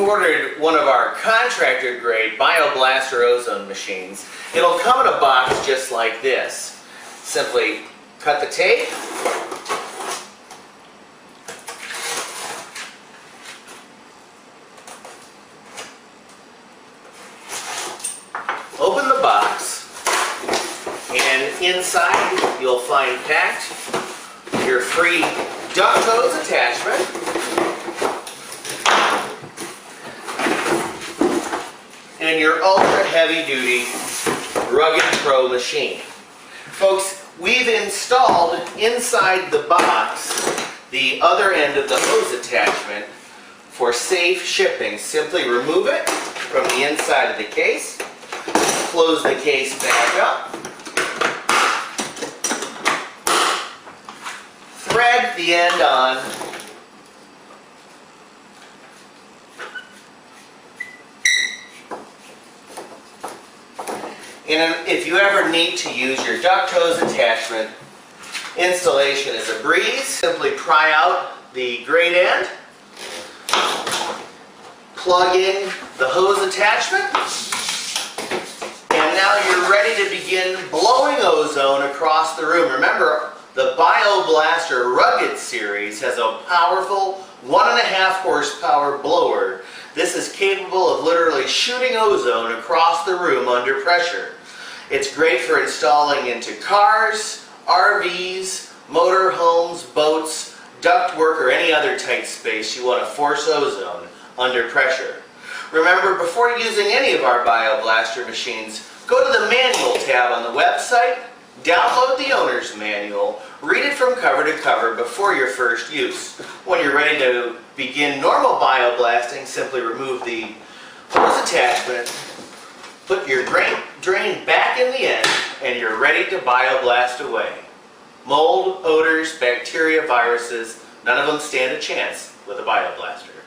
ordered one of our contractor grade BiO3Blaster ozone machines, it'll come in a box just like this. Simply cut the tape, open the box, and inside you'll find packed your free duct hose attachment, and your ultra heavy duty Rugged Pro machine. Folks, we've installed inside the box the other end of the hose attachment for safe shipping. Simply remove it from the inside of the case, close the case back up, thread the end on, and if you ever need to use your duct hose attachment, installation is a breeze. Simply pry out the great end, plug in the hose attachment, and now you're ready to begin blowing ozone across the room. Remember, the BiO3Blaster Rugged series has a powerful 1.5 horsepower blower. This is capable of literally shooting ozone across the room under pressure. It's great for installing into cars, RVs, motor homes, boats, ductwork, or any other tight space you want to force ozone under pressure. Remember, before using any of our BiO3Blaster machines, go to the manual tab on the website, download the owner's manual, read it from cover to cover before your first use. When you're ready to begin normal BiO3Blasting, simply remove the hose attachment, put your drain back in the end, and you're ready to BiO3Blast away. Mold, odors, bacteria, viruses, none of them stand a chance with a BiO3Blaster.